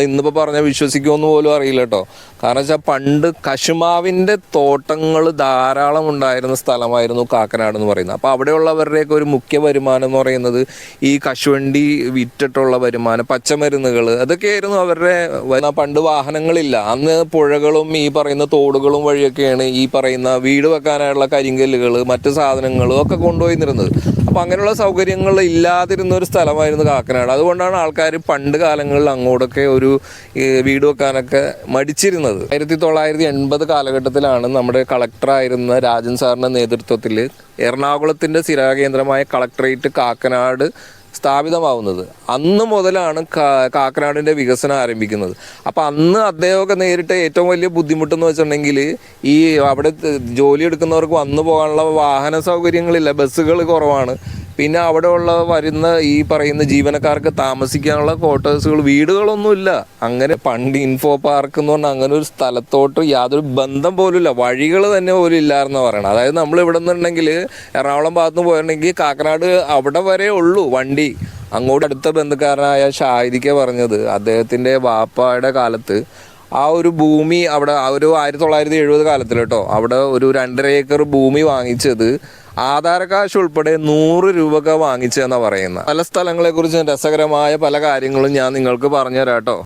ഇന്നിപ്പോൾ പറഞ്ഞാൽ വിശ്വസിക്കുമെന്ന് പോലും അറിയില്ല കേട്ടോ. കാരണം വെച്ചാൽ പണ്ട് കശുമാവിൻ്റെ തോട്ടങ്ങൾ ധാരാളം ഉണ്ടായിരുന്ന സ്ഥലമായിരുന്നു കാക്കനാട് എന്ന് പറയുന്നത്. അപ്പോൾ അവിടെയുള്ളവരുടെയൊക്കെ ഒരു മുഖ്യ വരുമാനം എന്ന് പറയുന്നത് ഈ കശുവണ്ടി വിറ്റിട്ടുള്ള വരുമാനം, പച്ചമരുന്നുകൾ, അതൊക്കെയായിരുന്നു അവരുടെ. പണ്ട് വാഹനങ്ങളില്ല, അന്ന് പുഴകളും ഈ പറയുന്ന തോടുകളും വഴിയൊക്കെയാണ് ഈ പറയുന്ന വീട് വെക്കാനായുള്ള കരിങ്കല്ലുകൾ, മറ്റു സാധനങ്ങളും ഒക്കെ കൊണ്ടുപോയി നിരുന്നത്. അപ്പോൾ അങ്ങനെയുള്ള സൗകര്യങ്ങൾ ഇല്ലാതിരുന്ന ഒരു സ്ഥലമായിരുന്നു കാക്കനാട്. അതുകൊണ്ടാണ് ആൾക്കാർ പണ്ട് കാലങ്ങളിൽ അങ്ങോട്ടൊക്കെ ഒരു വീട് വെക്കാനൊക്കെ മടിച്ചിരുന്നത്. 1980 കാലഘട്ടത്തിലാണ് നമ്മുടെ കളക്ടറായിരുന്ന രാജൻ സാറിൻ്റെ നേതൃത്വത്തിൽ എറണാകുളത്തിൻ്റെ സ്ഥിരകേന്ദ്രമായ കളക്ടറേറ്റ് കാക്കനാട് സ്ഥാപിതമാവുന്നത്. അന്ന് മുതലാണ് കാക്കനാടിൻ്റെ വികസനം ആരംഭിക്കുന്നത്. അപ്പം അന്ന് അദ്ദേഹമൊക്കെ നേരിട്ട ഏറ്റവും വലിയ ബുദ്ധിമുട്ടെന്ന് വെച്ചിട്ടുണ്ടെങ്കിൽ ഈ അവിടെ ജോലി എടുക്കുന്നവർക്ക് വന്നു പോകാനുള്ള വാഹന സൗകര്യങ്ങളില്ല, ബസ്സുകൾ കുറവാണ്. പിന്നെ അവിടെ വരുന്ന ഈ പറയുന്ന ജീവനക്കാർക്ക് താമസിക്കാനുള്ള ക്വാർട്ടേഴ്സുകൾ, വീടുകളൊന്നുമില്ല. അങ്ങനെ പണ്ട് ഇൻഫോ പാർക്ക് എന്ന് പറഞ്ഞാൽ അങ്ങനെ ഒരു സ്ഥലത്തോട്ട് യാതൊരു ബന്ധം പോലും ഇല്ല, വഴികൾ തന്നെ പോലും ഇല്ലായിരുന്നു പറയണം. അതായത് നമ്മൾ ഇവിടെ നിന്നുണ്ടെങ്കിൽ എറണാകുളം ഭാഗത്ത് നിന്ന് പോയിട്ടുണ്ടെങ്കിൽ കാക്കനാട് അവിടെ വരെ ഉള്ളൂ വണ്ടി. അങ്ങോട്ട് അടുത്ത ബന്ധുക്കാരനായ ഷാഹിദിക്ക പറഞ്ഞത് അദ്ദേഹത്തിൻ്റെ വാപ്പയുടെ കാലത്ത് ആ ഒരു ഭൂമി അവിടെ ഒരു 1970 കാലത്തിൽ കേട്ടോ, അവിടെ ഒരു 2.5 ഏക്കർ ഭൂമി വാങ്ങിച്ചത് ആധാര കാശ് ഉൾപ്പെടെ 100 രൂപക്ക് വാങ്ങിച്ചതെന്നാണ് പറയുന്നത്. പല സ്ഥലങ്ങളെക്കുറിച്ചും രസകരമായ പല കാര്യങ്ങളും ഞാൻ നിങ്ങൾക്ക് പറഞ്ഞു തരാം കേട്ടോ.